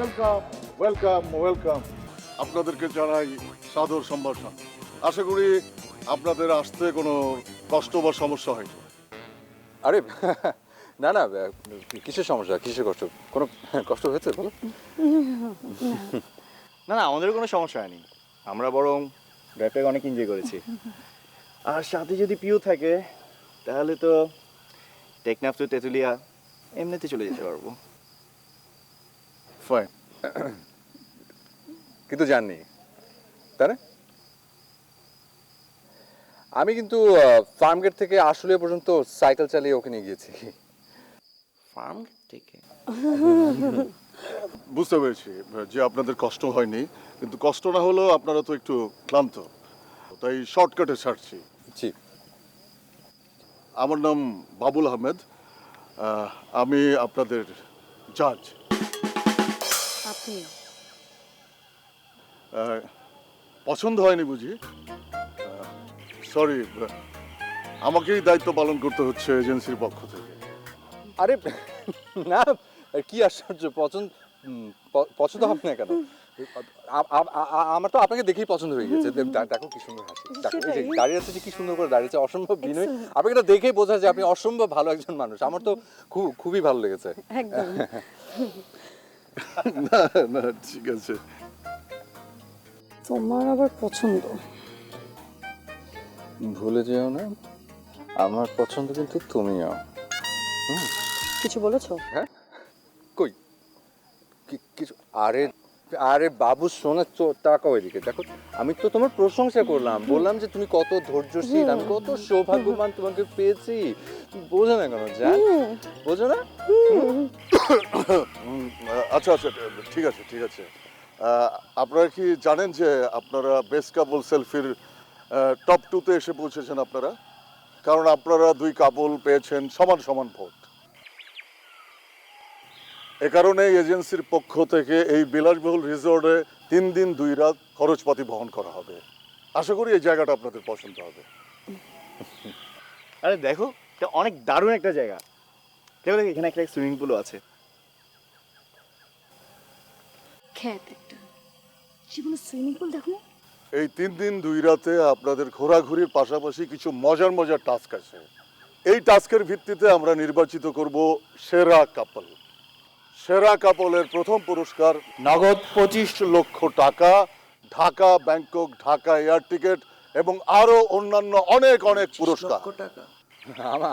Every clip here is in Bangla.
Welcome welcome welcome. আপনাদেরকে জানাই সাদর সম্ভাষণ। আশা করি আপনাদের আসতে কোনো কষ্ট বা সমস্যা হয়নি। আরে না না, কিসের সমস্যা, কিসের কষ্ট? কোনো কষ্ট হয়েছে বলো? না না, আমাদেরও কোনো সমস্যা হয়নি। আমরা বরং ড্রাইভটাকে অনেক এনজয় করেছি। আর সাথে যদি পিউ থাকে তাহলে তো টেকনাফ টু তেঁতুলিয়া এমনিতে চলে যেতে পারবো। ফাইন। কিন্তু জাননি, তাই না? আমি কিন্তু ফার্ম গেট থেকে আসলে পর্যন্ত সাইকেল চালিয়ে ওকে নিয়ে গিয়েছি। ফার্ম থেকে বুঝতে পেরেছি যে আপনাদের কষ্ট হয়নি, কিন্তু কষ্ট না হলেও আপনারা তো একটু ক্লান্ত, তাই শর্টকাটে ছাড়ছি। জি। আমার নাম বাবুল আহমেদ। আমি আপনাদের জাজ। আপনি পছন্দ হয়নি বুঝি? সরি, আমাকেই দায়িত্ব পালন করতে হচ্ছে এজেন্সির পক্ষ থেকে। আরে না, কি আশ্চর্য! পছন্দ হবে না কেন? আমার তো আপনাকে দেখেই পছন্দ হয়ে গেছে। দেখো কি সুন্দর হাসি, দেখো এই যে দাঁড়িয়ে আছে, যে কি সুন্দর করে দাঁড়িয়েছে, অসম্ভব বিনয়। আপনাকে তো দেখেই বোঝা যায় আপনি অসম্ভব ভালো একজন মানুষ। আমার তো খুবই ভালো লেগেছে। একদম না না, ঠিক আছে। তোমার আবার পছন্দ। ভুলে যেও না, আমার পছন্দ কিন্তু তুমিও। কিছু বলেছো? হ্যাঁ, কই কিছু? আরে আরে বাবু শোনা, তাকাও এদিকে দেখো। আমি তো তোমার প্রশংসা করলাম, বললাম যে তুমি কত ধৈর্যশীল, আমি কত সৌভাগ্যবান তোমাকে পেয়েছি। বোঝো না কেন জান? বোঝো না? আচ্ছা আচ্ছা, ঠিক আছে ঠিক আছে। আপনারা কি জানেন যে আপনারা বেস্ট কাপল সেলফির টপ 2-তে এসে পৌঁছেছেন আপনারা? কারণ আপনারা দুই কাপল পেয়েছেন সমান সমান ভোট। এ কারণে এজেন্সির পক্ষ থেকে এই বিলাসবহুল রিসোর্টে 3 দিন 2 রাত খরচপাতি বহন করা হবে। আশা করি এই জায়গাটা আপনাদের পছন্দ হবে। আরে দেখো, এটা অনেক দারুণ একটা জায়গা। দেখো দেখো, এখানে একটা সুইমিং পুলও আছে। খ্যাত একটা জীবনে সুইমিং পুল দেখো। এই 3 দিন 2 রাতে আপনাদের ঘোরাঘুরির পাশাপাশি কিছু মজার মজার টাস্ক আছে। এই টাস্কের ভিত্তিতে আমরা নির্বাচিত করব সেরা কাপল। সেরা কাপলের প্রথম পুরস্কার নগদ 25 লক্ষ টাকা, Dhaka Bangkok Dhaka air ticket এবং আরো অন্যান্য অনেক অনেক পুরস্কার।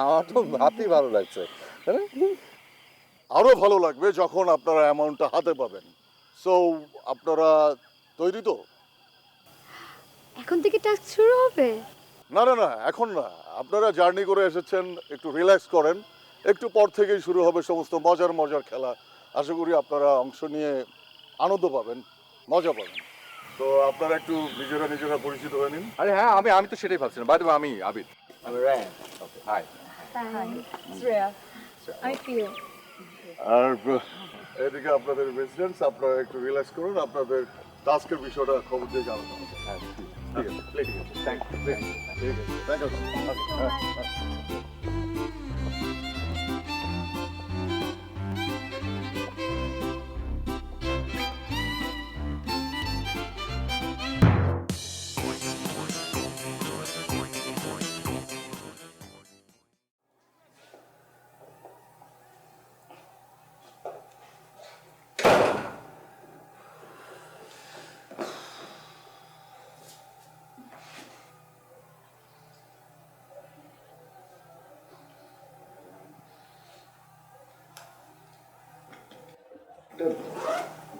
আমার তো ভাবতেই ভালো লাগছে, তাই না? আরো ভালো লাগবে যখন আপনারা অ্যামাউন্টটা হাতে পাবেন। সো আপনারা তৈরি তো? এখন থেকে টাস্ক শুরু হবে? না না না, এখন না। আপনারা জার্নি করে এসেছেন, একটু রিল্যাক্স করেন। একটু পর থেকেই শুরু হবে সমস্ত মজার মজার খেলা। আশা করি আপনারা অংশ নিয়ে আনন্দ পাবেন, মজা পাবেন। তো আপনারা একটু নিজেরা নিজেরা পরিচিত হয়ে নিন। আরে হ্যাঁ, আমি তো সেটাই ভাবছিলাম। বাই দ্য ওয়ে, আমি আবিদ। হাই। আই ফিল আর এদিকে আপনাদের রেসিডেন্টস, আপনারা একটু রিল্যাক্স করুন। আপনাদের টাস্কের বিষয়টা খবর দিয়ে জানাতে হবে। হ্যাঁ, ঠিক আছে, ঠিক আছে, থ্যাংক ইউ, ঠিক আছে, থ্যাংক ইউ।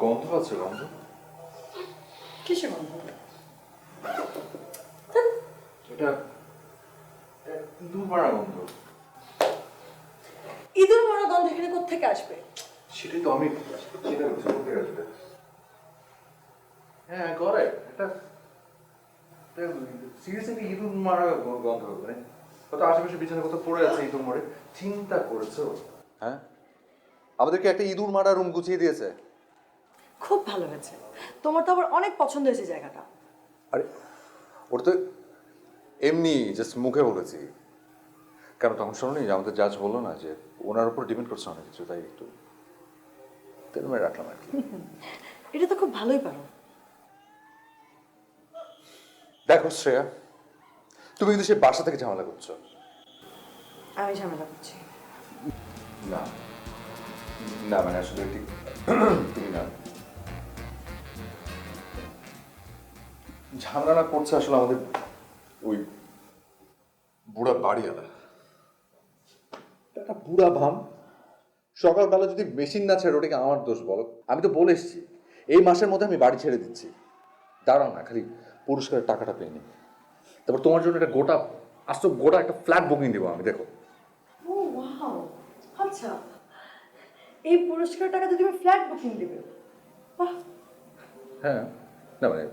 গন্ধ আছে, গন্ধ। কিসের গন্ধ? এটা ইঁদুর মারা গন্ধ। ইঁদুর মারা গন্ধ এখানে কোত্থেকে আসবে? সেটাই তো আমি চিন্তা করছি, কোথায় আসবে। হ্যাঁ করে একটা সিরিয়াসলি ইঁদুর মারা গন্ধ, মানে কত আশেপাশে বিছানা কোথাও পড়ে আছে ইঁদুর মরে। চিন্তা করেছো? হ্যাঁ, আমাদেরকে একটা ইঁদুর মারা রুম গুছিয়ে দিয়েছে। খুব ভালো হয়েছে। তোমার তো আবার অনেক পছন্দ হয়েছে জায়গাটা। আরে ওটা তো এমনি জাস্ট মুখে বলেছি। কেন তখন শোনোনি যে আমাদের জাজ বললো না যে ওনার উপর ডিপেন্ড করছে অনেক কিছু, তাই একটু। তেল মেরে রাখলাম আর কি। এটা তো খুব ভালোই পারো। দেখো শ্রেয়া, তুমি কিন্তু সেই বাসা থেকে ঝামেলা করছো। আমি ঝামেলা করছি? না না, মানে আসলে ঠিক তুমি না, ঝামেলা না করছে আসলে আমাদের ওই বুড়া বাড়িওয়ালা। একটা বুড়া ভাম সকালবেলা যদি মেশিন না ছেড়ে ওটাকে আমার দোষ বলো? আমি তো বলে এসেছি এই মাসের মধ্যে আমি বাড়ি ছেড়ে দিচ্ছি। দাঁড়াও না, খালি পুরস্কারের টাকাটা পেয়ে নি, তারপর তোমার জন্য একটা গোটা একটা ফ্ল্যাট বুকিং দেবো আমি। দেখো ও ওয়াও, আচ্ছা এই পুরস্কার টাকাতে তুমি ফ্ল্যাট বুকিং দিবে? বাহ, হ্যাঁ, না মানে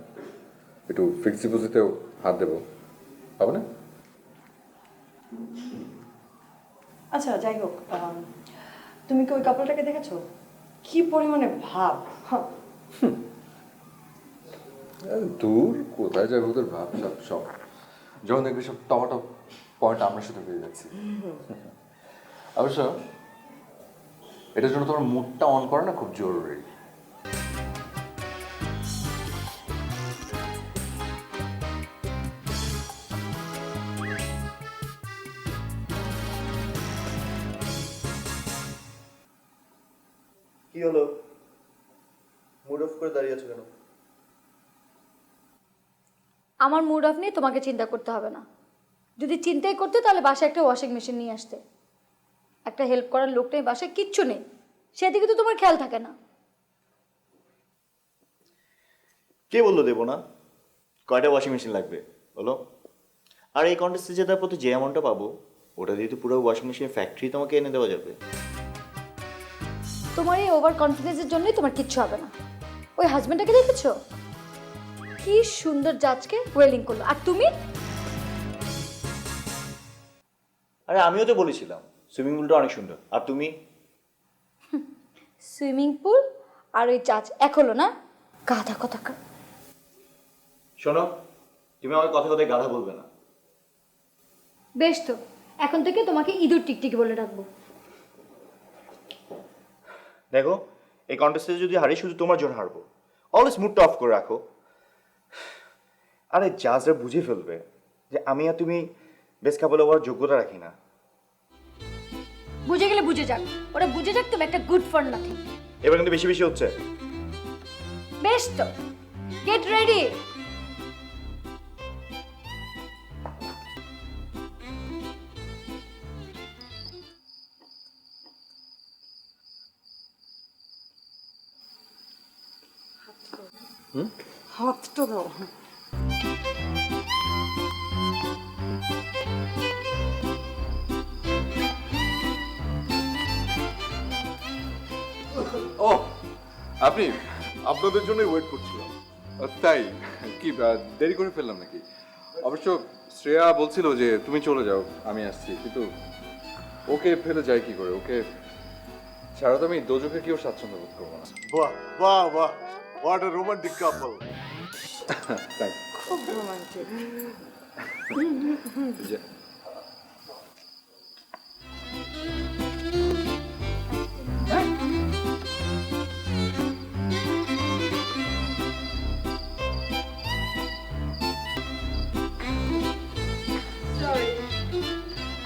একটু ফিক্সড ডিপোজিটেও হাত দেবো, হবে না? আচ্ছা যাই হোক, তুমি কি ওই কাপড়টাকে দেখেছো? কি পরিমাণে ভাব! দূর, কোথায় যাবে ওদের ভাব সব সব যখন দেখবি সব টমাটো পয়েন্ট আমরা শুধু পেয়ে যাচ্ছি। অবশ্য এটার জন্য তোমার মুডটা অন করা না খুব জরুরি। কি হলো, মুড অফ করে দাঁড়িয়ে আছো কেন? আমার মুড অফ নিয়ে তোমাকে চিন্তা করতে হবে না। যদি চিন্তাই করতে তাহলে বাসায় একটা ওয়াশিং মেশিন নিয়ে আসতে। একটা হেল্প করার লোক নেই বাসায়, কিচ্ছু নেই, সেদিকে তো তোমার খেয়াল থাকে না। কে বললো দেবো না? কয়টা ওয়াশিং মেশিন লাগবে বলো? আর এই কন্টেস্টে জেতার প্রতি যে অ্যামাউন্টটা পাবো ওটা দিয়ে তো পুরো ওয়াশিং মেশিন ফ্যাক্টরি তোমাকে এনে দেওয়া যাবে। তোমার এই ওভার কনফিডেন্সের জন্যই তোমার কিচ্ছু হবে না। ওই হাজবেন্ডটাকে দেখেছো কি সুন্দর জাজকে ওয়েলিং করলো, আর তুমি? আরে আমিও তো বলেছিলাম সুইমিং পুলটা অনেক সুন্দর, আর তুমি? সুইমিং পুল আর ওই জাজ এক হলো না? গাধা কথাকার। শোনো, তুমি আমার কথা কথায় গাধা বলবে না। বেশ তো, এখন থেকে তোমাকে ইঁদুর টিকটিকি বলে রাখবো। দেখো, এই কন্টেস্টে যদি হারি শুধু তোমার জন্য হারবো। অলওয়েজ মুডটা অফ করে রাখো। আরে জাজরা বুঝে ফেলবে যে আমি আর তুমি বেস্ট কাপল হওয়ার যোগ্যতা রাখি না। বুঝে গেলে বুঝে যাক, ওরা বুঝে যাক তুমি একটা গুড ফর নাথিং। এবার কিন্তু বেশি বেশি হচ্ছে। বেশ তো, গেট রেডি। হাতটা দাও। ও আপনি? আপনাদের জন্যই ওয়েট করছিলাম। তাই কি দেরি করে ফেললাম নাকি? অবশ্য শ্রেয়া বলছিল যে তুমি চলে যাও, আমি আসছি, কিন্তু ওকে ফেলে যাই কি করে? ওকে ছাড়া তো আমি দোজখে কেউ স্বাচ্ছন্দ্য বোধ করবো না। বাহ বাহ বাহ, হোয়াট আ রোমান্টিক কাপল। তাই খুব রোমান্টিক।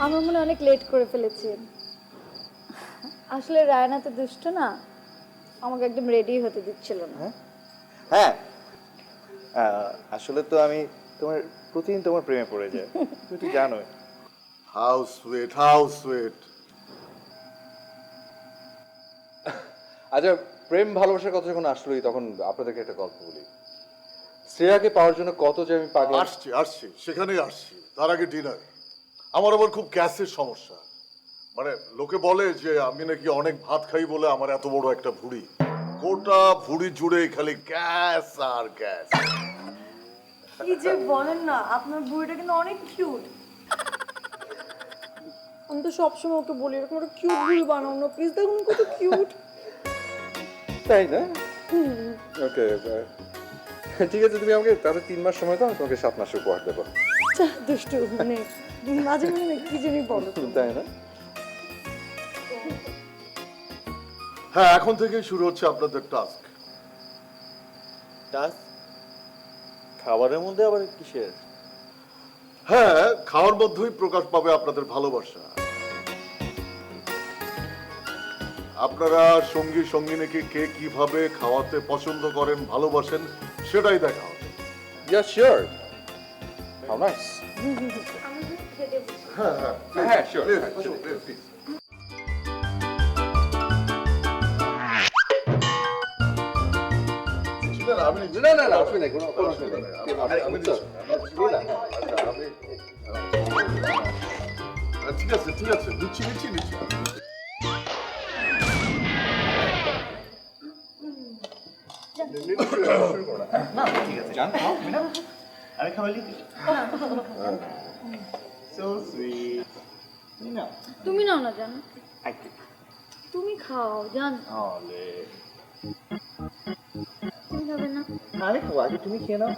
আমার মনে হয় অনেক লেট করে ফেলেছি। আসলে রায়না তো দুষ্ট না, আমাকে একদম রেডি হতে দিচ্ছিল না। হ্যাঁ, আসলে তো আমি তোমার প্রতিদিন তোমার প্রেমে পড়ে যাই, তুমি তো জানোই। How sweet, how sweet. আচ্ছা, প্রেম ভালোবাসার কথা যখন আসলোই তখন আপনাদেরকে একটা গল্প বলি। শ্রেয়াকে পাওয়ার জন্য কত যে আমি পাগল। আসছি আসছি, সেখানেই আসছি। তার আগে ডিনার। আমার আবার খুব গ্যাসের সমস্যা। মানে লোকে বলে যে আমি নাকি অনেক ভাত খাই বলে আমার এত বড় একটা ভুঁড়ি। গোটা ভুঁড়ি জুড়ে খালি গ্যাস আর গ্যাস। কি যে বলেন না, আপনার বুড়িটা কিন্তু অনেক কিউট। আমি তো সবসময় ওকে বলি এরকম একটা কিউট বুড়ি বানাও না প্লিজ, দেখুন কত কিউট। তাই না? ওকে, ঠিক আছে, তুমি আমাকে তাহলে 3 মাস সময় দাও, আমি তোমাকে 7 মাসের উপহার দেবো। দুষ্টু, মানে মাঝে মাঝে কি জানি বলো। তাই না? হ্যাঁ, এখন থেকেই শুরু হচ্ছে আপনাদের টাস্ক। টাস্ক? খাবারের মধ্যে আবার কিসের? হ্যাঁ, খাওয়ার মধ্যেই প্রকাশ পাবে আপনাদের ভালোবাসা। আপনারা সঙ্গী সঙ্গিনীকে কে কিভাবে খাওয়াতে পছন্দ করেন, ভালোবাসেন, সেটাই দেখা হবে। Yeah sure. How nice. হ্যাঁ হ্যাঁ, হ্যাঁ শিওর। আমি না না না অসুবিধা নেই, কোনো অসুবিধা নেই। ঠিক আছে ঠিক আছে, নিচ্ছি নিচ্ছি নিচ্ছি। জান খাও মিনা, আমি খাওয়ালি সো সুইট মিনা। তুমি নাও না জান, একটু তুমি খাও জান। তাহলে তুমি খাবে না? আমি খাবো, আগে তুমি খেয়ে নাও।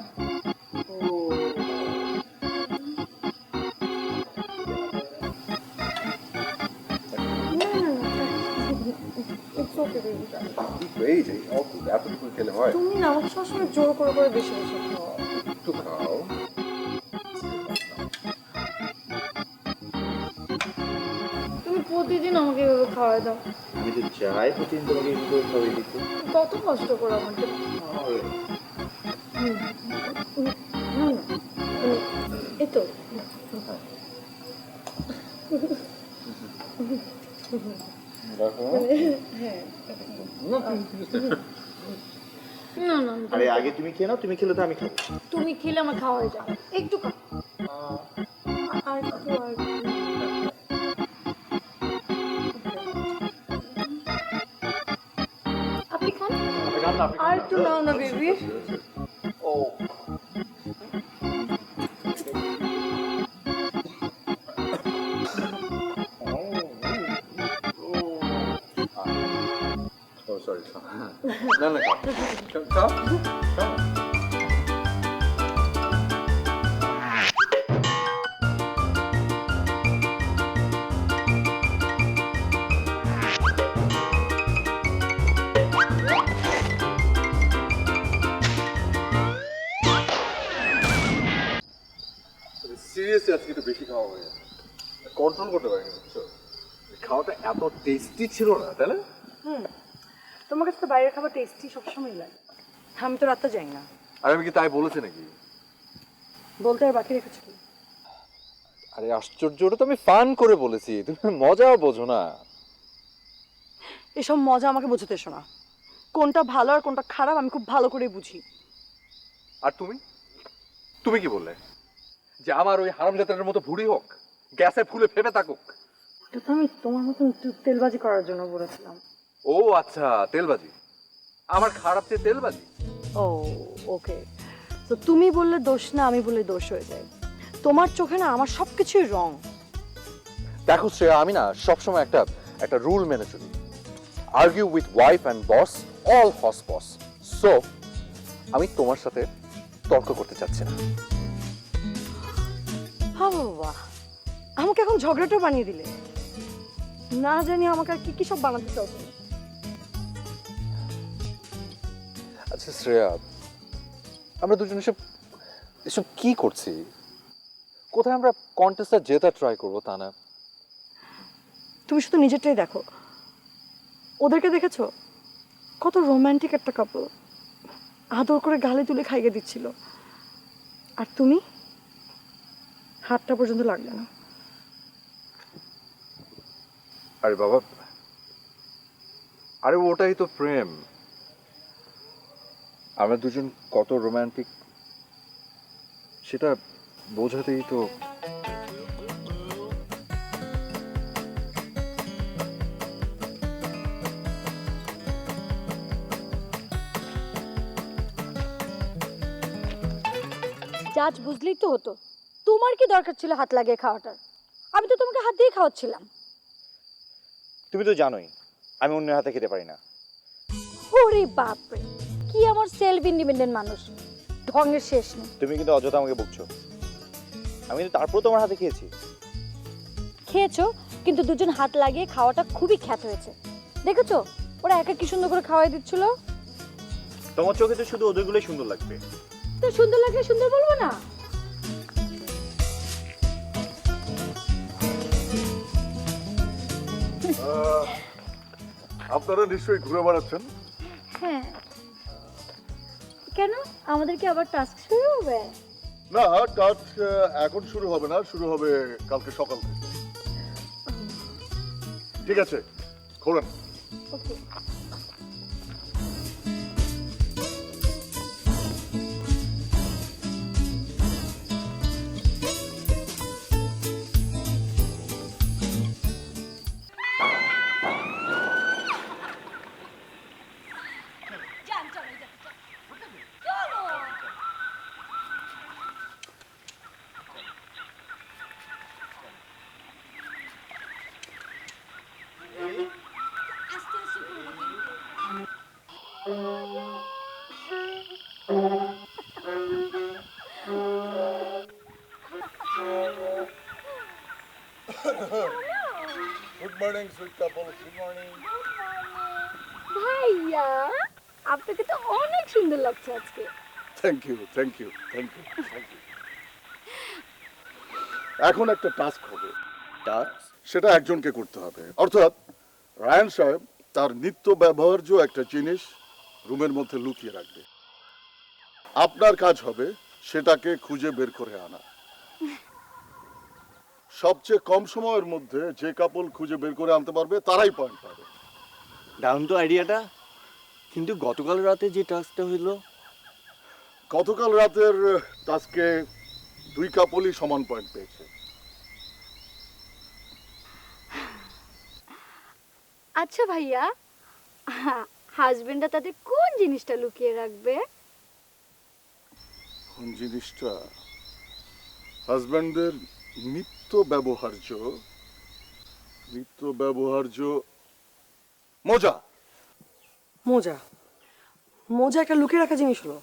এই যে অল্প এতটুকু খেলে হয়? তুমি না আমাকে সবসময় জোর করে করে বেশি বেশি খাও। একটু খাও। তুমি প্রতিদিন আমাকে এভাবে খাওয়াই দাও, আমি তো চাই প্রতিদিন তোমাকে একটু করে খাওয়াই দিতে। কত কষ্ট করে আমাকে। এই তো না না আরে আগে তুমি খেয়ে নাও, তুমি খেলে তো আমি খাবো। তুমি খেলে আমার খাওয়া হয়ে যাবে, একটু খাও। আর একটু আর একটু। আপনি খান। আর একটু নাও না বেবি। ও সরি। না না খাও। খাও। সিরিয়াসলি আজকে একটু বেশি খাওয়া হয়ে গেছে, কন্ট্রোল করতে পারিনি বুঝছো। খাওয়াটা এত টেস্টি ছিল না, তাই না? তোমার কাছে তো বাইরের খাবার টেস্টি সবসময় লাগে। আমি তো রাতে যাই না। আর আমি কি তাই বলেছি নাকি? বলতে আর বাকি রেখেছো কি? আরে আশ্চর্য, ওটা তো আমি ফান করে বলেছি, তুমি মজাও বোঝো না। এসব মজা আমাকে বোঝাতে এসো না। কোনটা ভালো আর কোনটা খারাপ আমি খুব ভালো করে বুঝি। আর তুমি তুমি কি বললে? যে আমার ওই হারামজাদার মতো ভুড়ি হোক, গ্যাসে ফুলে ফেপে থাকুক। এটা তো আমি তোমার মতন তেলবাজি করার জন্য বলেছিলাম। ও আচ্ছা, তেলবাজি। আমার খারাপ চেয়ে তেলবাজি। ও ওকে, তো তুমি বললে দোষ না, আমি বললে দোষ হয়ে যায়। তোমার চোখে না আমার সবকিছুই রং। দেখো শ্রেয়া, আমি না সবসময় একটা রুল মেনে চলি। Argue with wife and boss, all হস বস। সো আমি তোমার সাথে তর্ক করতে চাচ্ছি না। হ্যাঁ বাবা, আমাকে এখন ঝগড়াটা বানিয়ে দিলে। না জানি আমাকে আর কি কি সব বানাতে চাও তুমি। আচ্ছা শ্রেয়া, আমরা দুজন এসব কি করছি? কোথায় আমরা কন্টেস্টটা জেতা ট্রাই করবো তা না? তুমি শুধু নিজেরটাই দেখো। ওদেরকে দেখেছো? কত রোমান্টিক একটা কাপল, আদর করে গালে তুলে খাইয়ে দিচ্ছিল। আর তুমি হাতটা পর্যন্ত লাগবে না। আরে বাবা, আরে ওটাই তো প্রেম। আমরা দুজন কত রোমান্টিক সেটা বোঝাতেই তো। জাজ বুঝলেই তো হতো, তোমার কি দরকার ছিল হাত লাগিয়ে খাওয়াটার? আমি তো তোমাকে হাত দিয়ে খাওয়াচ্ছিলাম। তুমি তো জানোই আমি অন্যের হাতে খেতে পারি না। ওরে বাপরে, কি আমার সেলফ ইন্ডিপেন্ডেন্ট মানুষ, ঢঙের শেষ নেই। তুমি কিন্তু অযথা আমাকে বকছো। আমি কিন্তু তারপরেও তোমার হাতে খেয়েছি। খেয়েছো, কিন্তু দুজন হাত লাগিয়ে খাওয়াটা খুবই খ্যাত হয়েছে। দেখেছো ওরা একা কি সুন্দর করে খাওয়াই দিচ্ছিল। তোমার চোখে তো শুধু ওদেরগুলোই সুন্দর লাগবে। তো সুন্দর লাগলে সুন্দর বলবো না? আপনারা নিশ্চয়ই ঘুরে বেড়াচ্ছেন। হ্যাঁ, কেন আমাদের কি আবার টাস্ক শুরু হবে? না, টাস্ক এখন শুরু হবে না, শুরু হবে কালকে সকাল থেকে। ঠিক আছে, খোলেন। Okay. Good morning sweet couple, good morning. ভাইয়া, আপনাকে তো অনেক সুন্দর লাগছে আজকে। Thank you, thank you, thank you, thank you. এখন একটা টাস্ক হবে, টাস্ক? সেটা একজনকে করতে হবে। অর্থাৎ রায়ান সাহেব তার নিত্য ব্যবহার্য একটা জিনিস রুমের মধ্যে লুকিয়ে রাখবে। আপনার কাজ হবে সেটাকে খুঁজে বের করে আনা। সবচেয়ে কম সময়ের মধ্যে যে কাপল খুঁজে বের করে আনতে পারবে তারাই পয়েন্ট পাবে। দারুণ তো আইডিয়াটা, কিন্তু গতকাল রাতে যে টাস্কটা হইলো। গতকাল রাতের টাস্কে 2 কাপলই সমান পয়েন্ট পেয়েছে। আচ্ছা ভাইয়া, হাজবেন্ডরা তাদের কোন জিনিসটা লুকিয়ে রাখবে? কোন জিনিসটা? হাজব্যান্ডদের নিত্য ব্যবহার্য মোজা। মোজা? মোজা একটা লুকিয়ে রাখা জিনিস হলো?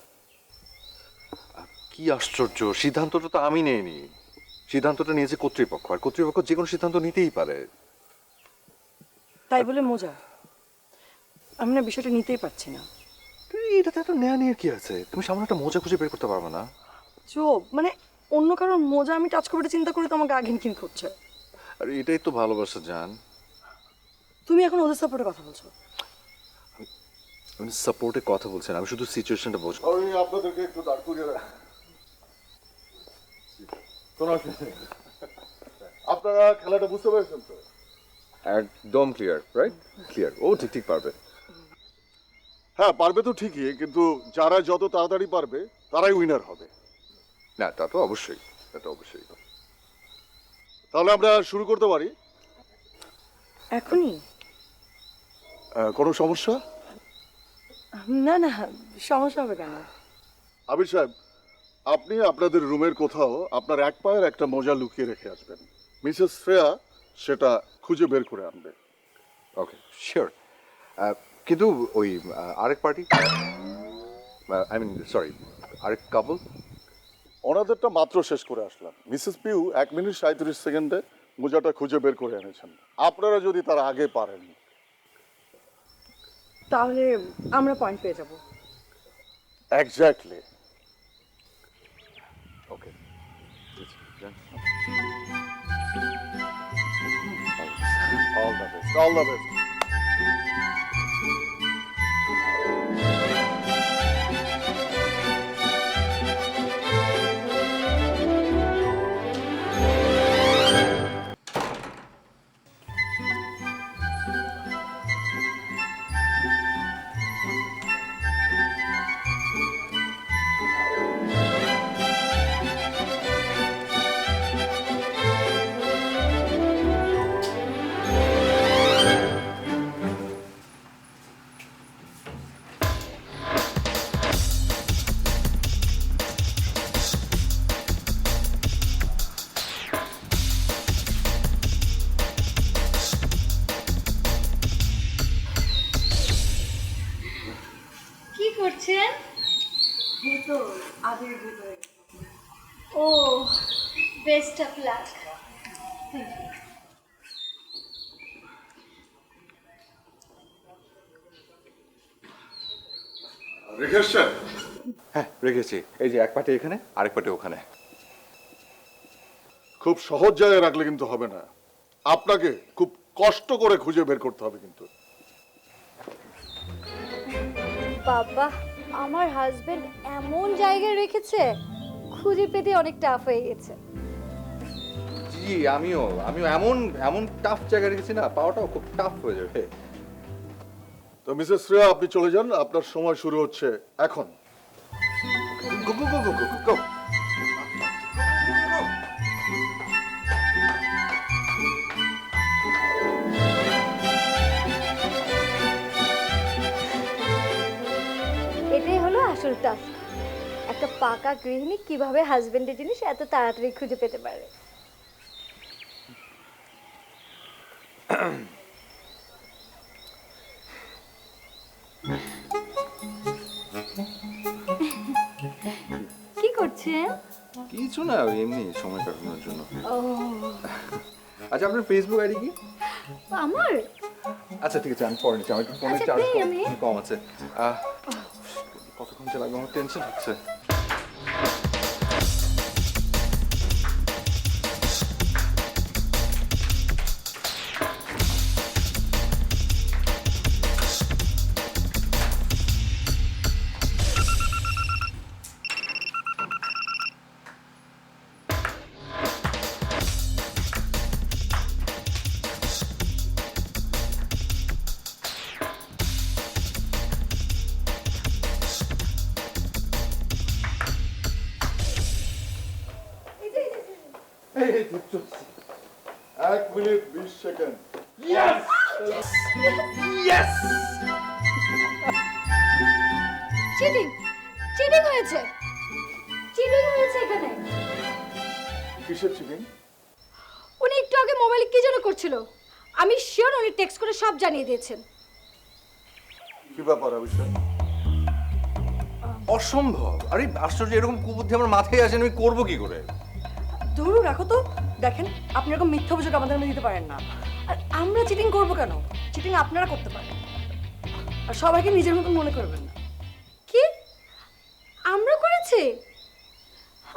কি আশ্চর্য, সিদ্ধান্তটা তো আমি নেইনি, সিদ্ধান্তটা নিয়েছে কর্তৃপক্ষ, আর কর্তৃপক্ষ যে কোনো সিদ্ধান্ত নিতেই পারে। তাই বলে মোজা? আমি না বিষয়টা নিতেই পারছি না। এটাতে এত নেয়া নিয়ে কি আছে? তুমি সামনে একটা মোজা খুঁজে বের করতে পারবে না? চোপ, মানে অন্য কারোর মোজা আমি টাচ করতে চিন্তা করে তো আমাকে ঘিনঘিন করছে। আর এটাই তো ভালোবাসা জান। তুমি এখন ওদের সাপোর্টে কথা বলছো? আমি সাপোর্টে কথা বলছেন, আমি শুধু সিচুয়েশনটা বুঝবো। আমি আপনাদেরকে একটু দাঁড় করিয়ে রাখি। কোনো অসুবিধা নেই। আপনারা খেলাটা বুঝতে পেরেছেন তো? একদম ক্লিয়ার, রাইট? ক্লিয়ার। ও ঠিক ঠিক পারবে। হ্যাঁ, পারবে তো ঠিকই, কিন্তু যারা যত তাড়াতাড়ি পারবে তারাই উইনার হবে। না, তা তো অবশ্যই, তা তো অবশ্যই। তাহলে আমরা শুরু করতে পারি। এখনই? কোনো সমস্যা? না না, সমস্যা হবে কেন? আবির সাহেব, আপনি আপনাদের রুমের কোথাও আপনার এক পায়ের একটা মোজা লুকিয়ে রেখে আসবেন। মিসেস শ্রেয়া সেটা খুঁজে বের করে আনবে। ওকে, শিওর। কিন্তু ওই আরেক পার্টি, আই মিন সরি, আরেক কাপল? ওনাদেরটা মাত্র শেষ করে আসলাম। মিসেস পিউ 1 মিনিট 37 সেকেন্ডে মোজাটা খুঁজে বের করে এনেছেন। আপনারা যদি তার আগে পারেন, তাহলে আমরা পয়েন্ট পেয়ে যাব। Exactly. Okay, all the best, all the best. কি করছেন? ও, বেস্ট অফ লাক। রেখে এসছেন? হ্যাঁ রেখেছি, এই যে এক পাটে এখানে আরেক পাটে ওখানে। খুব সহজ জায়গায় রাখলে কিন্তু হবে না, আপনাকে খুব কষ্ট করে খুঁজে বের করতে হবে কিন্তু। বাবা, আমার হাজবেন্ড এমন জায়গায় রেখেছে খুঁজে পেতে অনেক টাফ হয়ে গেছে। জি আমিও এমন এমন টাফ জায়গায় রেখেছি না, পাওয়াটাও খুব টাফ হয়ে যাবে। তো মিসেস শ্রেয়া, আপনি চলে যান, আপনার সময় শুরু হচ্ছে এখন। Go, go, go, go, go, go, go. এটাই হলো আসল টাস্ক। একটা পাকা গৃহিণী কিভাবে হাজবেন্ডের জিনিস এত তাড়াতাড়ি খুঁজে পেতে পারে। কি করছেন? কিছু না, ওই এমনি সময় কাটানোর জন্য। ও, আচ্ছা আপনার ফেসবুক আইডি কি? আমার আচ্ছা ঠিক আছে, আমি পরে নিচ্ছি, আমার একটু ফোনের আচ্ছা, চার্জ নেই আমি। কম আছে। কতক্ষণ যে লাগবে, আমার টেনশন হচ্ছে। এই তো চলছে। 1 মিনিট 20 সেকেন্ড। চিটিং চিটিং হয়েছে, চিটিং হয়েছে এখানে। কিসের চিকেন? উনি একটু আগে মোবাইলে কি যেন করছিল, আমি শিওর উনি টেক্সট করে সব জানিয়ে দিয়েছেন। কি ব্যাপার অভিষেক? অসম্ভব! আরে আশ্চর্য, এরকম কুবুদ্ধি আমার মাথায় আসেনি, আমি করবো কি করে? ধরু রাখো তো। দেখেন, আপনি এরকম মিথ্যা অভিযোগ আমাদের নামে দিতে পারেন না। আর আমরা চিটিং করবো কেন? চিটিং আপনারা করতে পারেন। আর সবাইকে নিজের মতন মনে করবেন না। কি আমরা করেছি?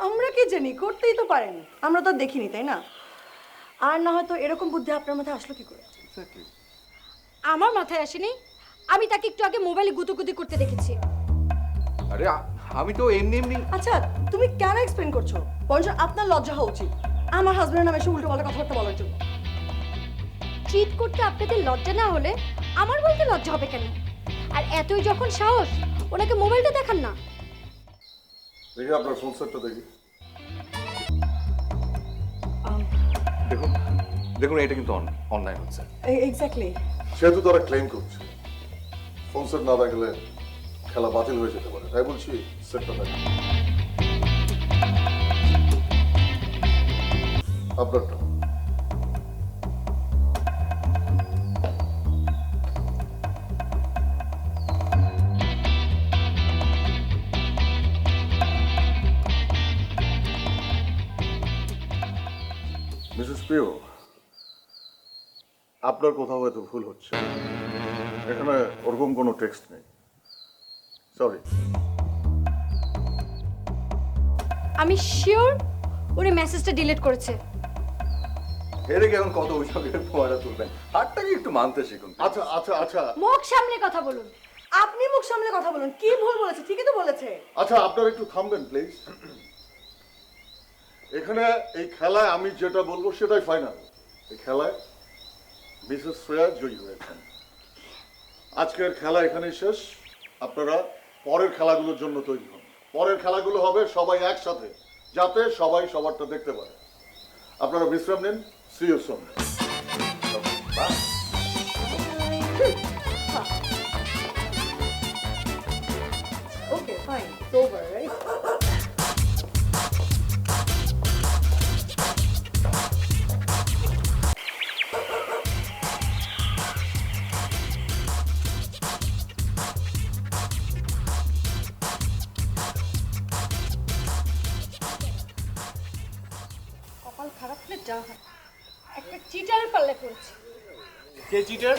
আমরা কি জানি, করতেই তো পারেন, আমরা তো আর দেখিনি, তাই না? আর না হয়তো এরকম বুদ্ধি আপনার মাথায় আসলো কি করে? আমার মাথায় আসেনি, আমি তাকে একটু আগে মোবাইলে গুতুগুতি করতে দেখেছি। আরে আমি তো এমনি এমনি। আচ্ছা, তুমি কেন এক্সপ্লেন করছো? বরঞ্চ আপনার লজ্জা হওয়া উচিত আমার হাজবেন্ডের নামে এসে উল্টো পাল্টা কথাবার্তা বলার জন্য। চিট করতে আপনাদের লজ্জা না হলে আমার বলতে লজ্জা হবে কেন? আর এতই যখন সাহস, ওনাকে মোবাইলটা দেখান না। দেখি আপনার ফোন সেটটা দেখি। দেখুন দেখুন, এটা কিন্তু অনলাইন হচ্ছে। এক্স্যাক্টলি। সেহেতু তারা ক্লেম করছে, ফোন সেট না দেখলে খেলা বাতিল হয়ে যেতে পারে, তাই বলছি সেটটা দেখি। আপনারটা। মিসেস প্রিয়, আপনার কোথাও হয়তো ভুল হচ্ছে, এখানে ওরকম কোনো টেক্সট নেই, সরি। আমি শিওর উনি মেসেজটা ডিলিট করেছে। এর কি এখন কত অভিযোগের ফোয়ারা তুলবেন? হাতটাকে একটু মানতে শিখুন। আচ্ছা আচ্ছা আচ্ছা মুখ সামনে কথা বলুন। আপনি মুখ সামলে কথা বলুন। কি ভুল বলেছে? ঠিকই তো বলেছে। আচ্ছা, আপনারা একটু থামবেন প্লিজ। এখানে এই খেলায় আমি যেটা বলবো সেটাই ফাইনাল। এই খেলায় মিসেস শ্রেয়া জয়ী হয়েছেন। আজকের খেলা এখানেই শেষ। আপনারা পরের খেলাগুলোর জন্য তৈরি হন। পরের খেলাগুলো হবে সবাই একসাথে, যাতে সবাই সবারটা দেখতে পারে। আপনারা বিশ্রাম নিন। See you soon. Okay, fine, it's over, right? কপাল খারাপ হলে যা হয়, একটা চিটারের পাল্লে পড়েছে। কে চিটার?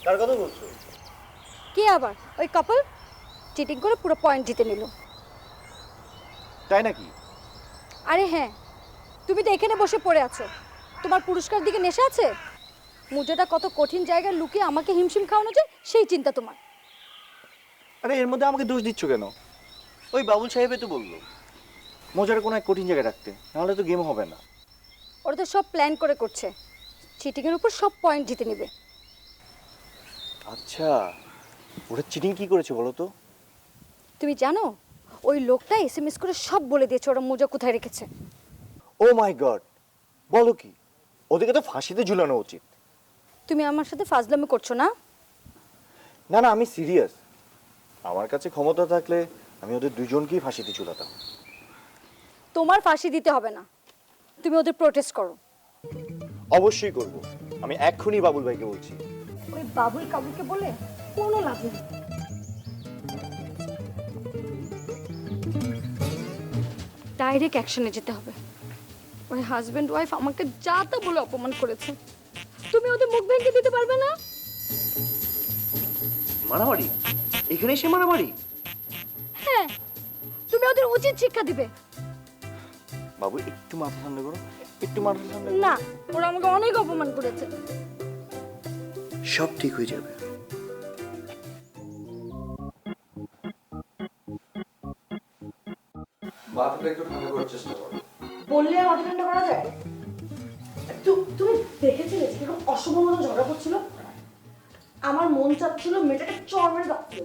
কার কথা বলছো? কে আবার? ওই কাপল চিটিং করে পুরো পয়েন্ট জিতে নিল। তাই নাকি? আরে হ্যাঁ, তুমি তো এখানে বসে পড়ে আছো, তোমার পুরস্কার দিকে নেশা আছে? মুজেটা কত কঠিন জায়গায় লুকিয়ে আমাকে হিমশিম খাওয়ানো যায় সেই চিন্তা তোমার। আরে এর মধ্যে আমাকে দোষ দিচ্ছ কেন? ওই বাবুল সাহেবে তো বললো মজার কোনো এক কঠিন জায়গায় রাখতে, নাহলে তো গেম হবে না। ওরা তো সব প্ল্যান করে করছে, চিটিংয়ের উপর সব পয়েন্ট জিতে নেবে। আচ্ছা, ওরা চিটিং কি করেছে বলো তো? তুমি জানো ওই লোকটা এসএমএস করে সব বলে দিয়েছে ওরা মোজা কোথায় রেখেছে। ও মাই গড, বলো কি? ওদেরকে তো ফাঁসিতে ঝুলানো উচিত। তুমি আমার সাথে ফাজলামি করছো না? না না, আমি সিরিয়াস। আমার কাছে ক্ষমতা থাকলে আমি ওদের দুজনকেই ফাঁসিতে ঝুলাতাম। তোমার ফাঁসি দিতে হবে না, তুমি ওদের প্রোটেস্ট করো। অবশ্যই করব, আমি এক্ষুনি বাবুল ভাইকে বলছি। ওই বাবুল কাবুলকে বলে কোনো লাভ নেই। ডাইরেক্ট অ্যাকশনে যেতে হবে। ওই হাজব্যান্ড ওয়াইফ আমাকে যা তা বলে অপমান করেছে, তুমি ওদের মুখ ভেঙে দিতে পারবে না? মারামারি? এখানে এসে মারামারি? হ্যাঁ, তুমি ওদের উচিত শিক্ষা দিবে। বাবু একটু মাথা ঠান্ডা করো, একটু মাথা ঠান্ডা করো। না, ওরা আমাকে অনেক অপমান করেছে। সব ঠিক হয়ে যাবে। মাথাটা একটু ঠান্ডা করার চেষ্টা করো। বললে মাথা ঠান্ডা করা যায়? তুমি দেখেছিলে কিরকম অশুভ মতো ঝগড়া করছিল? আমার মন চাচ্ছিল মেয়েটাকে চড় মেরে রাখতে।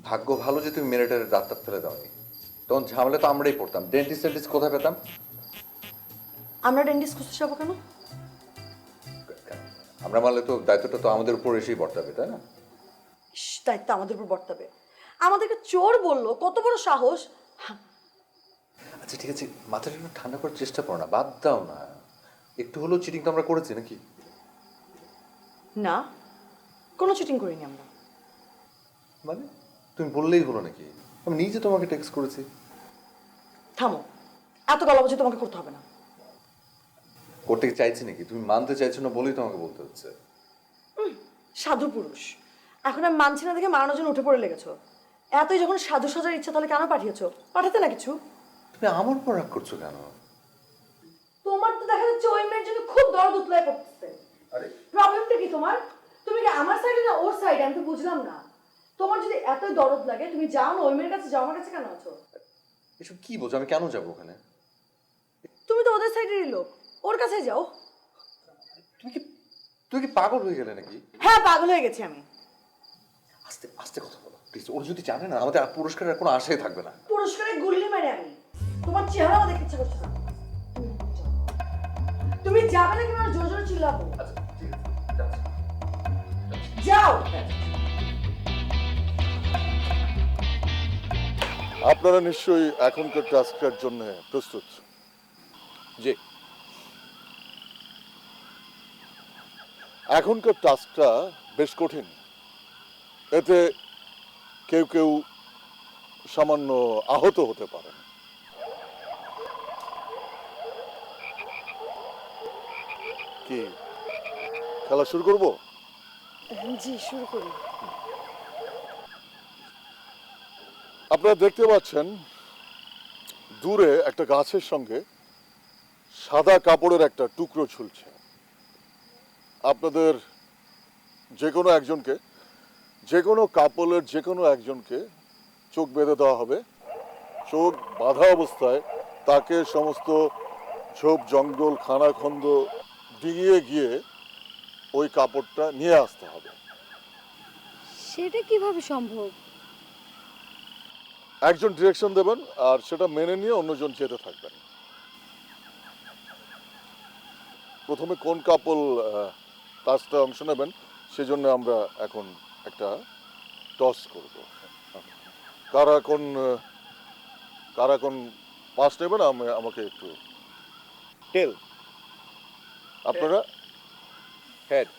ভাগ্য ভালো যে তুমি মেরেটার ডাক্তার ফেলে দাওনি, তখন ঝামেলা তো আমরাই পড়তাম। ডেন্টিস্ট কোথায় পেতাম? আমরা ডেন্টিস্ট খুঁজতে যাবো কেন? আমরা মানলে তো দায়িত্বটা তো আমাদের উপর এসেই বর্তাবে, তাই না? দায়িত্ব আমাদের উপর বর্তাবে? আমাদেরকে চোর বললো, কত বড় সাহস! আচ্ছা ঠিক আছে, মাথাটা একটু ঠান্ডা করার চেষ্টা করো না, বাদ দাও না। একটু হলেও চিটিং তো আমরা করেছি নাকি? না, কোনো চিটিং করিনি আমরা। মানে তুমি বললেই হলো নাকি? আমি নিজে তোমাকে টেক্সট করেছি। থামো, এত গলাবাজি তোমাকে করতে হবে না। করতে চাইছি নাকি? তুমি মানতে চাইছো না বলেই তোমাকে বলতে হচ্ছে। সাধু পুরুষ এখন আমি মানছি না দেখে মারানোর জন্য উঠে পড়ে লেগেছো। এতই যখন সাধু সাজার ইচ্ছা, তাহলে কেন পাঠিয়েছো? পাঠাতে না কিছু। তুমি আমার উপর রাগ করছো কেন? তোমার তো দেখা যাচ্ছে ওই মেয়ের জন্য খুব দরদ উতলায় পড়তেছে। আরে প্রবলেমটা কি তোমার? তুমি কি আমার সাইডে না ওর সাইডে? আমি তো বুঝলাম না। তোমার যদি এতই দরদ লাগে তুমি যাও না ওই মেয়ের কাছে, যাও। আমার কাছে কেন আছো? এসব কি বলছো? আমি কেন যাবো ওখানে? তুমি তো ওদের সাইডেরই লোক, ওর কাছে যাও। তুমি কি পাগল হয়ে গেলে নাকি? হ্যাঁ, পাগল হয়ে গেছি আমি। আস্তে আস্তে কথা বলো প্লিজ। ওর যদি জানে না, আমাদের পুরস্কারের কোনো আশাই থাকবে না। পুরস্কারে গুল্লি মেরে আমি তোমার চেহারাও দেখতে ইচ্ছে করছে না। তুমি যাবে নাকি না জোর জোরে চিল্লাবো? আচ্ছা ঠিক আছে, যাচ্ছি। যাও। আপনারা নিশ্চয়ই এখনকার টাস্কটার জন্য প্রস্তুত? জি। এখনকার টাস্কটা বেশ কঠিন। এতে কেউ কেউ সামান্য আহত হতে পারেন। কি খেলা শুরু করব? জি, শুরু করি। আপনারা দেখতে পাচ্ছেন দূরে একটা গাছের সঙ্গে সাদা কাপড়ের একটা টুকরো ঝুলছে। আপনাদের যে কোনো একজনকে, যে কোনো কাপলের যে কোনো একজনকে চোখ বেঁধে দেওয়া হবে। চোখ বাঁধা অবস্থায় তাকে সমস্ত ঝোপ জঙ্গল খানাখন্দ ডিঙিয়ে গিয়ে ওই কাপড়টা নিয়ে আসতে হবে। সেটা কিভাবে সম্ভব? একজন ডিরেকশন দেবেন আর সেটা মেনে নিয়ে অন্যজন যেতে থাকবেন। প্রথমে কোন কাপল টাস্কটা অংশ নেবেন সেজন্য আমরা এখন একটা টস করব। কারা কোন পাস নেবেন আমাকে একটু টেল। আপনারা হেড।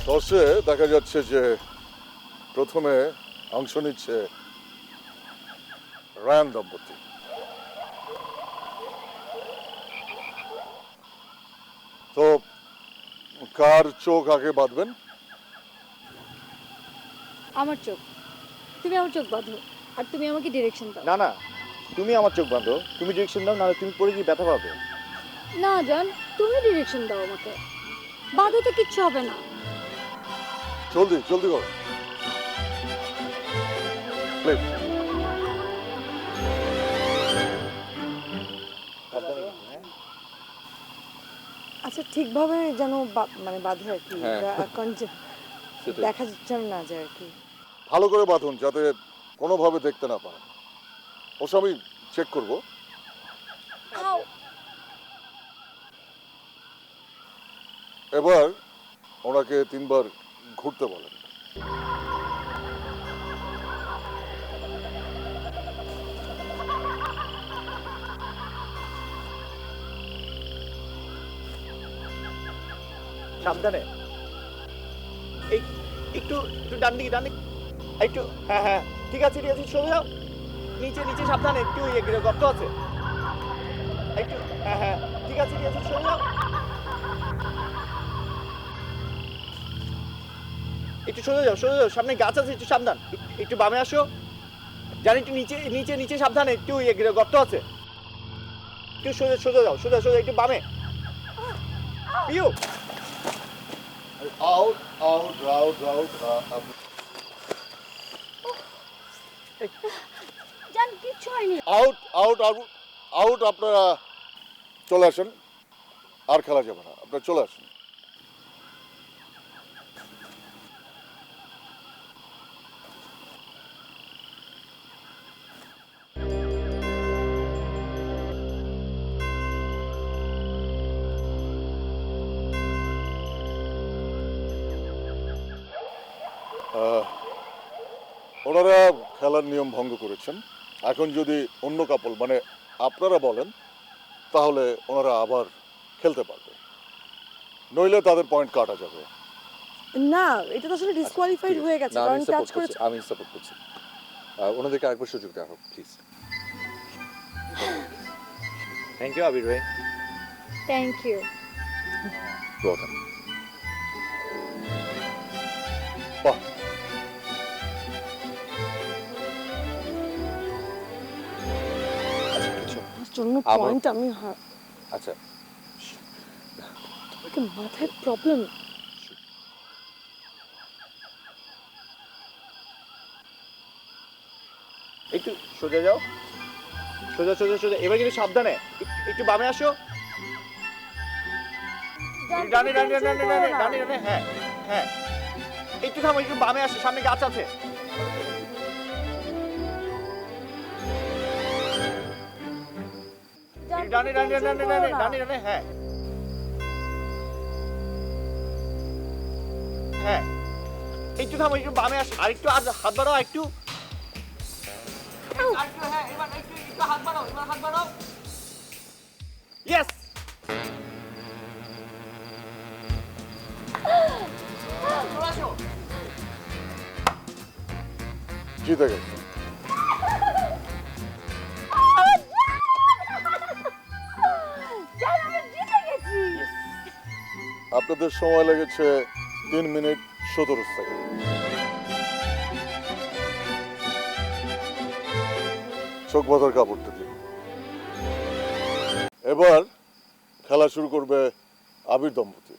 টসে দেখা যাচ্ছে যে প্রথমে অংশ নিচ্ছে রায়ান দম্পতি। তো কার চোখ আগে বাঁধবেন? আমার চোখ, তুমি আমার চোখ বাঁধো আর তুমি আমাকে ডিরেকশন দাও। না না, তুমি আমার চোখ বাঁধো, তুমি ডিরেকশন দাও, নাহলে তুমি পড়ে গিয়ে ব্যথা পাবে। না জান, তুমি ডিরেকশন দাও আমাকে, বাঁধো তো কিচ্ছু হবে না। জলদি জলদি করো প্লিজ। আচ্ছা ঠিকভাবে যেন মানে বাঁধে আর কি, হ্যাঁ। কারণ সেটাই। দেখা যেন না যায় আর কি। ভালো করে বাঁধুন যাতে কোনোভাবে দেখতে না পারেন। অবশ্য আমি চেক করব। আও, এবার ওনাকে 3 বার ঘুরতে বলেন। সাবধানে, এই একটু একটু ডান দিকে, ডান দিকে, একটু, হ্যাঁ হ্যাঁ, ঠিক আছে ঠিক আছে, সরে যাও, নিচে নিচে সাবধানে, একটু এগিয়ে, গর্ত আছে, একটু, হ্যাঁ হ্যাঁ, ঠিক আছে ঠিক আছে, সরে যাও, একটু সরে যাও, সরে যাও, সামনে গাছ আছে, একটু সাবধান, একটু বামে আসো, জানি একটু নিচে নিচে নিচে সাবধানে, একটু এগিয়ে, গর্ত আছে, একটু সোজা সোজা যাও, সোজা সোজা, একটু বামে, Piu, out out out out. জান কিচ্ছু হয়নি। Out out out out. আপনারা চলে আসেন, আর খেলা যাবে না, আপনারা চলে আসেন। ওনারা খেলার নিয়ম ভঙ্গ করেছেন। এখন যদি অন্য কাপল মানে আপনারা বলেন তাহলে ওনারা আবার খেলতে পারবে, নইলে তাদের পয়েন্ট কাটা যাবে। না এটা তো আসলে ডিসকোয়ালিফাইড হয়ে গেছে, না, কারণ আমি টাচ সাপোর্ট করছি, করেছে। আমি সাপোর্ট করছি। ওনাদেরকে আরেকবার সুযোগ দেওয়া হোক প্লিজ। থ্যাংক ইউ আবির ভাই। Thank you. ওয়েলকাম। বাহ, আমার জন্য আমার- পয়েন্ট আমি আচ্ছা, তোমাকে মাথায় প্রবলেম। একটু সোজা যাও, সোজা সোজা সোজা, এবার কিন্তু সাবধানে, একটু বামে আসো, একটু ডানে ডানে ডানে ডানে ডানে ডানে, হ্যাঁ হ্যাঁ, একটু থামো, একটু বামে আসো, সামনে গাছ আছে, একটু ডানে ডানে ডানে ডানে ডানে ডানে, হ্যাঁ হ্যাঁ, একটু থামো, একটু বামে আসো, আর একটু হাত বাড়াও, একটু, আরেকটু, হ্যাঁ, এবার একটু একটু হাত বাড়াও, এবার হাত বাড়াও, ইয়েস, চলে আসো, জিতে গেছে। আপনাদের সময় লেগেছে 3 মিনিট 17 সেকেন্ড। চোখ বাঁধার কাপড়টা দিন। এবার খেলা শুরু করবে আবির দম্পতি।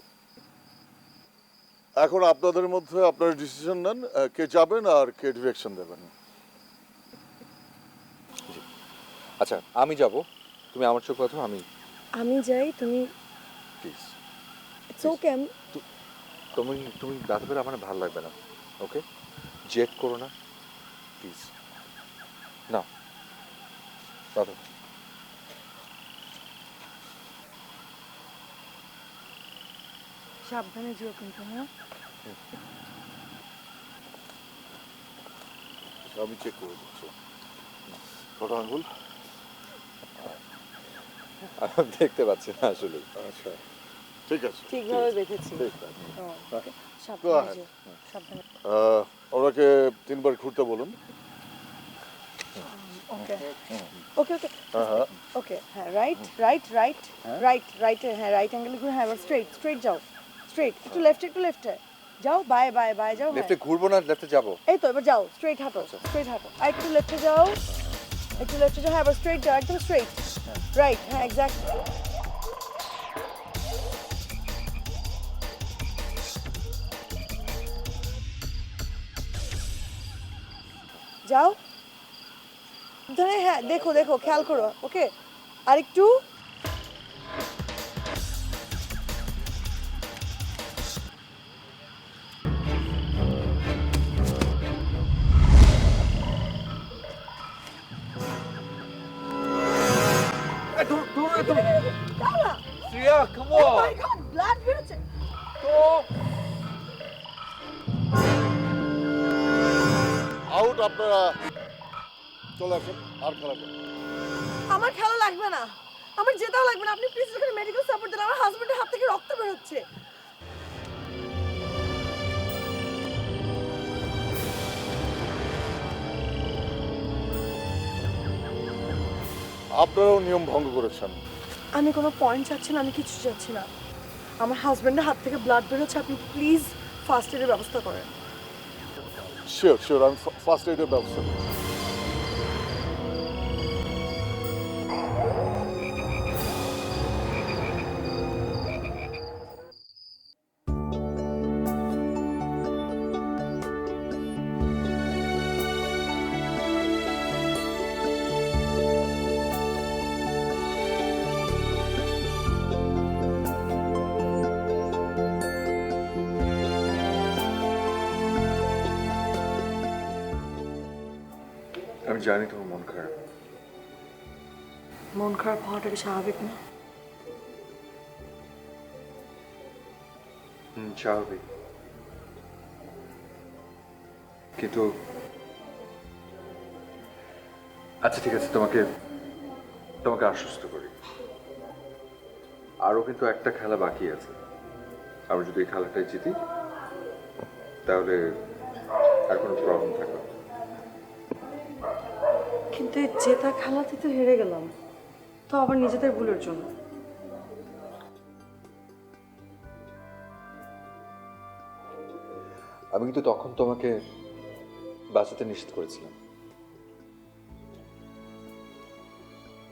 এখন আপনাদের মধ্যে আপনারা ডিসিশন নেন কে যাবেন আর কে ডিরেকশন দেবেন। আচ্ছা আমি যাব, তুমি আমার চোখ বাঁধো, আমি আমি যাই, তুমি প্লিজ। It's okay. তুমি তুমি বাঁধতে পারে আমার ভালো লাগবে না, ওকে? জেদ করো না প্লিজ, না বাঁধো। সাবধানে যেও কিন্তু, হ্যাঁ? আমি চেক করে দিচ্ছি। কটা আঙ্গুল? আমি দেখতে পাচ্ছি না আসলে। আচ্ছা ঠিক আছে, ঠিকভাবে দেখেছি। ঠিক আছে। সাবধানে যেও, সাবধানে। ওনাকে 3 বার ঘুরতে বলুন। ওকে ওকে ওকে ওকে হ্যাঁ রাইট রাইট রাইট রাইট রাইটে হ্যাঁ রাইট অ্যাঙ্গেলে ঘুরে হ্যাঁ স্ট্রেট স্ট্রেট যাও স্ট্রেট একটু লেফটে যাও বাই বাই বাই যাও হ্যাঁ। লেফটে ঘুরবো না লেফটে যাবো? এই তো এবার যাও স্ট্রেট হাঁটো স্ট্রেট হাঁটো আর একটু লেফটে যাও হ্যাঁ এবার স্ট্রেট যাও একদম স্ট্রেট রাইট হ্যাঁ এক্স্যাক্টলি যাও ধরে হ্যাঁ দেখো দেখো খেয়াল করো ওকে আর একটু শ্রিয়া কাম অন ব্লাড বেরোচ্ছে আউট, আপনারা চলে আসুন আর খেলা করুন। আমার খেলা লাগবে না আমার যেতেও লাগবে না আপনি প্লিজ এখানে মেডিকেল সাপোর্ট দেন আমার হাজবেন্ডের হাত থেকে রক্ত বের হচ্ছে আপনারাও নিয়ম ভঙ্গ করেছেন। আমি কোনো পয়েন্ট চাচ্ছি না আমি কিছু চাচ্ছি না আমার হাজবেন্ডের হাত থেকে ব্লাড বের হচ্ছে আপনি প্লিজ ফার্স্ট এডের ব্যবস্থা করেন শিওর শিওর, আমি ফার্স্ট এইডের ব্যবস্থা করছি। আমি জানি তোমার মন খারাপ, মন খারাপ হওয়াটা কি স্বাভাবিক না স্বাভাবিক, কিন্তু আচ্ছা ঠিক আছে, তোমাকে তোমাকে আশ্বস্ত করি, আরও কিন্তু একটা খেলা বাকি আছে। আমরা যদি এই খেলাটাই জিতি তাহলে আর কোনো প্রবলেম থাকবে না। কিন্তু এই জেতা খেলাতে তো হেরে গেলাম তো আবার নিজেদের ভুলের জন্য আমি কিন্তু তখন তোমাকে বাঁচাতে নিষেধ করেছিলাম।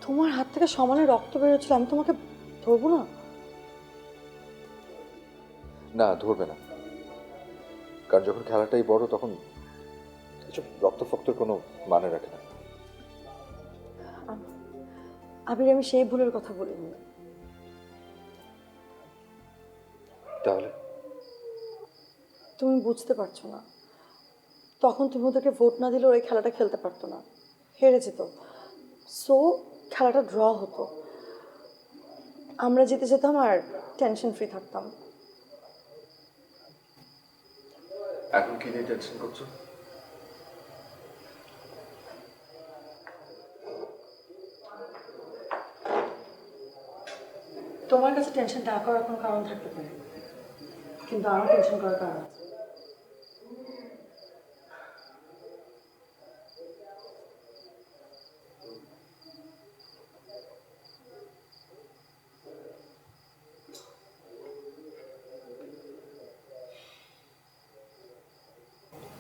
তোমার হাত থেকে সমানে রক্ত বেরোচ্ছিল আমি তোমাকে ধরবো না না, ধরবে না, কারণ যখন খেলাটাই বড় তখন কিছু রক্তফক্তর কোনো মানে রাখে না। আবির আমি সেই ভুলের কথা বলিনি তাহলে তুমি বুঝতে পারছো না তখন তুমি ওদেরকে ভোট না দিলে ওই খেলাটা খেলতে পারতো না হেরে যেত সো খেলাটা ড্র হতো আমরা জিতে যেতাম আর টেনশন ফ্রি থাকতাম এখন কি নিয়ে টেনশন করছো? তোমার কাছে টেনশন না করার কোনো কারণ থাকতে পারে কিন্তু আমার টেনশন করার কারণ আছে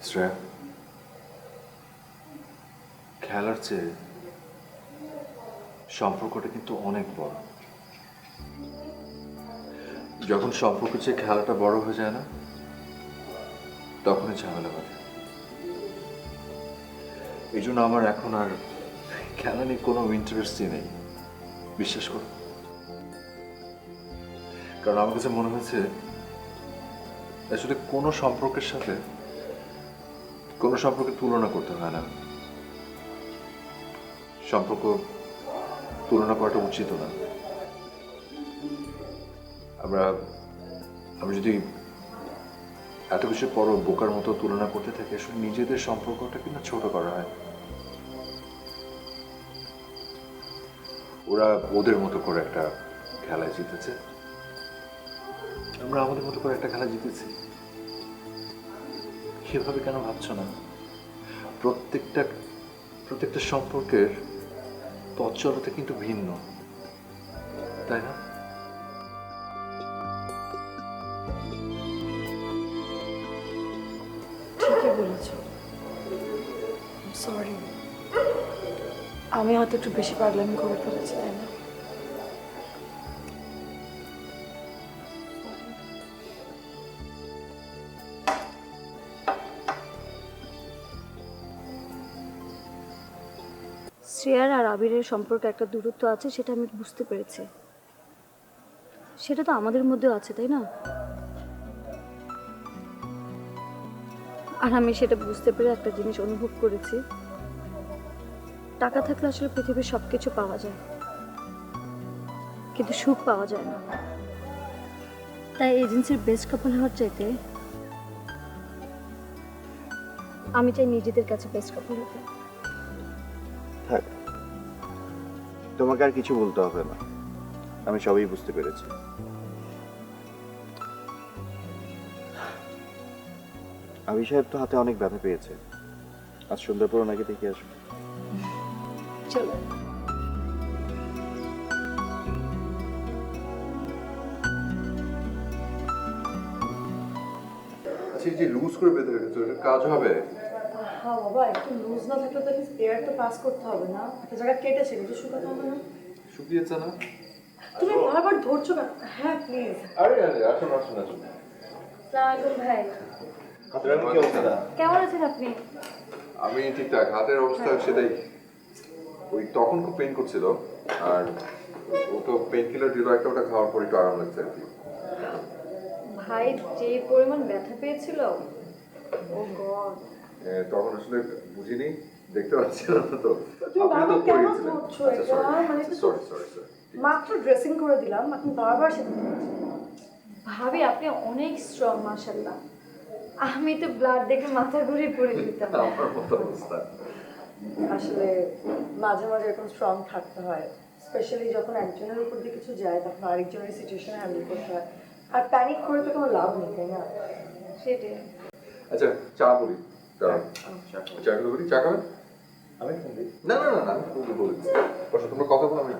শ্রেয়া, খেলার চেয়ে সম্পর্কটা কিন্তু অনেক বড়। যখন সম্পর্ক চেয়ে খেলাটা বড় হয়ে যায় না তখনই ঝামেলা বাঁধে। এই জন্য আমার এখন আর খেলা নিয়ে কোনো ইন্টারেস্টই নেই, বিশ্বাস করো। কারণ আমার কাছে মনে হয়েছে আসলে কোনো সম্পর্কের সাথে কোনো সম্পর্কের তুলনা করতে হয় না। সম্পর্ক তুলনা করাটা উচিত না। আমরা যদি এত কিছু পর বোকার মতো তুলনা করতে থাকি আসলে নিজেদের সম্পর্কটাকে না ছোট করা হয়। ওরা ওদের মতো করে একটা খেলায় জিতেছে, আমরা আমাদের মতো করে একটা খেলা জিতেছি। সেভাবে কেন ভাবছো না? প্রত্যেকটা সম্পর্কের পথ চলাটা কিন্তু ভিন্ন, তাই না? ঠিকই বলেছ। সরি, আমি হয়তো একটু বেশি পাগলামি করে ফেলেছি, তাই না? শ্রেয়ার আর আবিরের সম্পর্কে একটা দূরত্ব আছে, সেটা আমি বুঝতে পেরেছি। সেটা তো আমাদের মধ্যেও আছে, তাই না? আর আমি সেটা বুঝতে পেরে একটা জিনিস অনুভব করেছি, টাকা থাকলে আসলে পৃথিবীর সব কিছু পাওয়া যায়, কিন্তু সুখ পাওয়া যায় না। তাই এজেন্সির বেস্ট কাপল হওয়ার চাইতে আমি চাই নিজেদের কাছে বেস্ট কাপল হতে। থাক, তোমাকে আর কিছু বলতে হবে না, আমি সবই বুঝতে পেরেছি। আবি সাহেব তো হাতে অনেক ব্যথা পেয়েছে, আজ সন্ধ্যার পর ওনাকে দেখে আসবো। চলো। আচ্ছা, এই যে লুজ করে বেঁধে রেখেছো, এটা কাজ হবে? হ্যাঁ বাবা, একটু লুজ না থাকলে তো এয়ার তো পাস করতে হবে না। একটা জায়গা কেটেছে, একটু শুকাতে হবে না? শুকিয়েছে না? তুমি বারবার ধরছো কেন? হ্যাঁ প্লিজ। আরে আরে, আসুন আসুন আসুন। আসসালামু ভাই, হাতের কি অবস্থা? কেমন আছেন আপনি? আমি ঠিকঠাক, হাতের অবস্থা সেটাই। ওই তখন খুব পেইন করছিল, আর ও তো পেইন কিলার দিল একটা, ওটা খাওয়ার পর একটু আরাম লাগছে আর কি। ভাই যে পরিমাণ ব্যথা পেয়েছিল, ও গড। তখন আসলে বুঝিনি, দেখতে পাচ্ছিলাম না তো। তুমি আপনি তো বারবার পড়ে কেন গেছিলেন। ধরছো আচ্ছা, এটা? sorry, মানে তো sorry, sorry, sorry. মাত্র ড্রেসিং করে দিলাম, এখন বারবার সেটা করছো। ভাবি আপনি অনেক স্ট্রং, মাশাআল্লাহ। আমি তো ব্লাড দেখে মাথা ঘুরে পড়ে যেতাম। আমার মতো অবস্থা। আসলে মাঝে মাঝে এরকম স্ট্রং থাকতে হয়, স্পেশালি যখন একজনের উপর দিয়ে কিছু যায় তখন আরেকজনের সিচুয়েশন হ্যান্ডেল করতে হয়। আর প্যানিক করে তো কোনো লাভ নেই, তাই না? সেটাই। আচ্ছা, চা বলি। চা বলি, চা খাবেন? আমি ফোন দিই। না না না না, আমি বলি বলে দিচ্ছি। বসো, তোমরা কথা বলো, আমি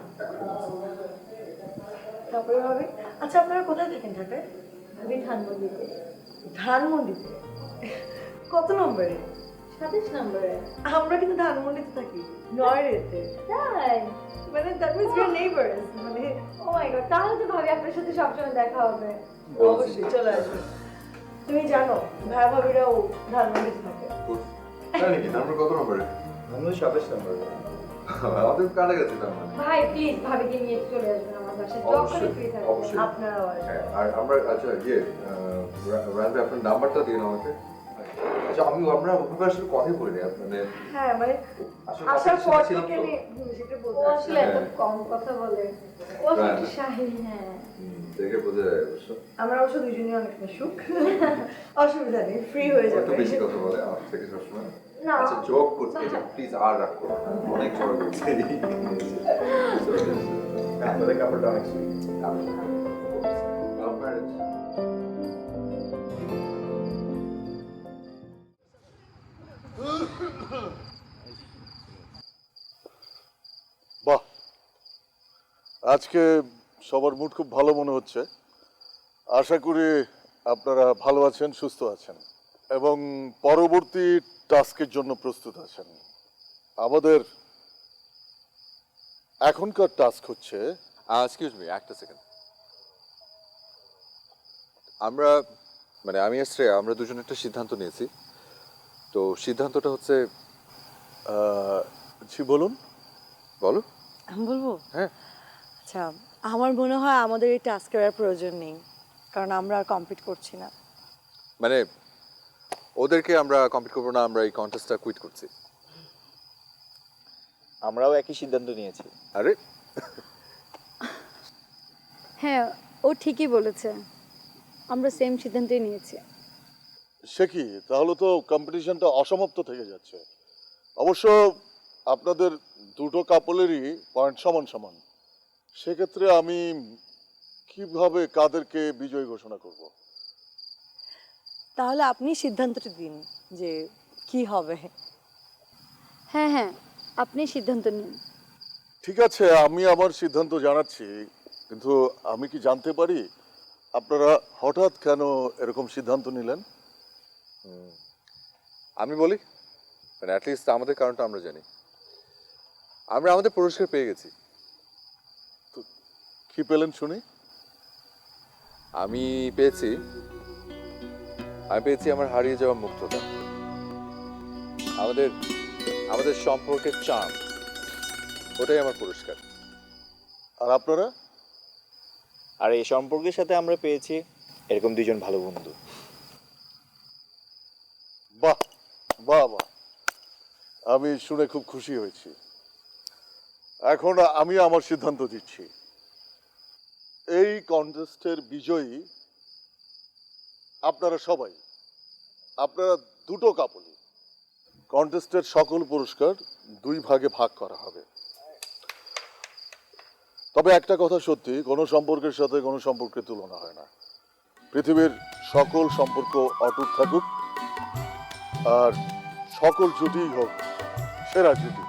তারপরে ভাবি, আচ্ছা আপনারা কোথায় থাকেন ঢাকায়? ভাবি ধানমন্ডিতে। ধানমন্ডিতে? কত নম্বরে? 27 নম্বরে। আমরা কিন্তু ধানমন্ডিতে থাকি, নয়রেতে। তাই? মানে that means we are neighbours. মানে ও মাই গড, তাহলে তো ভাবি আপনার সাথে সবসময় দেখা হবে। অবশ্যই চলে আসবে। তুমি জানো ভাইয়া ভাবিরাও ধানমন্ডিতে থাকে। তাই নাকি? নাম্বার কত নম্বরে? আমি 27 নম্বর। আমাদের কাছাকাছি তার মানে। ভাই প্লিজ ভাবিকে নিয়ে চলে আসবেন আমার বাসায়, যখনই অবশ্যই, ফ্রি থাকবেন। অবশ্যই। আপনারাও আসবেন। হ্যাঁ, আর আমরা আচ্ছা রায়ন ভাই, আপনার নাম্বারটা দিন আমাকে। আচ্ছা, আমরা ওভাবে আসলে কথাই বলিনি, মানে হ্যাঁ মানে আসলে আসার কথা পর ছিলাম থেকে তো। সেটা ও বলতে আসলে এত কম কথা বলে, ও আসলে হ্যাঁ। একটু শাহী। হ্যাঁ, দেখে বোঝা যায় অবশ্য। আমরা অবশ্য দুজনেই অনেক মিশুক, অসুবিধা নেই, ফ্রি হয়ে একটু যাবে। বেশি কথা বলে আমার থেকে সবসময়। না। আচ্ছা, জোক করছি, আচ্ছা প্লিজ আর রাখো, অনেক ঝড় করছে। আপনাদের কাপড়টা অনেক সুইট। Love marriage. বাহ, আজকে সবার মুড খুব ভালো মনে হচ্ছে। আশা করি আপনারা ভালো আছেন, সুস্থ আছেন এবং পরবর্তী টাস্কের জন্য প্রস্তুত আছেন। আমাদের এখনকার টাস্ক হচ্ছে এক্সকিউজ মি, একটা সেকেন্ড। আমরা মানে আমি আর শ্রেয়া, আমরা দুজন একটা সিদ্ধান্ত নিয়েছি। তো সিদ্ধান্তটা হচ্ছে, জি বলুন। বলো। আমি বলবো? হ্যাঁ। আচ্ছা, আমার মনে হয় আমাদের এই টাস্কের আর প্রয়োজন নেই, কারণ আমরা আর কমপ্লিট করছি না। মানে ওদেরকে আমরা কমপ্লিট করবো না, আমরা এই কন্টেস্টটা কুইট করছি। আমরাও একই সিদ্ধান্ত নিয়েছি। আরে হ্যাঁ, ও ঠিকই বলেছে, আমরা সেম সিদ্ধান্তই নিয়েছি। সে কি, তাহলে তো কম্পিটিশনটা অসমাপ্ত থেকে যাচ্ছে। অবশ্য আপনাদের দুটো কাপলেরই পয়েন্ট সমান সমান। সেক্ষেত্রে আমি কিভাবে কাদেরকে বিজয়ী ঘোষণা করব? তাহলে আপনি সিদ্ধান্তটা দিন যে কি হবে। হ্যাঁ হ্যাঁ, আপনি সিদ্ধান্ত নিন। ঠিক আছে, আমি আমার সিদ্ধান্ত জানাচ্ছি, কিন্তু আমি কি জানতে পারি আপনারা হঠাৎ কেন এরকম সিদ্ধান্ত নিলেন? আমি বলি, মানে অ্যাটলিস্ট আমাদের কারণটা আমরা জানি। আমরা আমাদের পুরস্কার পেয়ে গেছি। কি পেলেন শুনি? আমি পেয়েছি আমার হারিয়ে যাওয়া মুক্ততা, আমাদের আমাদের সম্পর্কের চার্ম, ওটাই আমার পুরস্কার। আর আপনারা? আর এই সম্পর্কের সাথে আমরা পেয়েছি এরকম দুজন ভালো বন্ধু। বাহ বাহ বাহ, আমি শুনে খুব খুশি হয়েছি। এখন আমি আমার সিদ্ধান্ত দিচ্ছি, এই কন্টেস্টের বিজয়ী আপনারা সবাই, আপনারা দুটো কাপলই। কন্টেস্টের সকল পুরস্কার 2 ভাগে ভাগ করা হবে। তবে একটা কথা সত্যি, কোনো সম্পর্কের সাথে কোনো সম্পর্কের তুলনা হয় না। পৃথিবীর সকল সম্পর্ক অটুট থাকুক, আর সকল জুটিই হোক সেরা জুটি।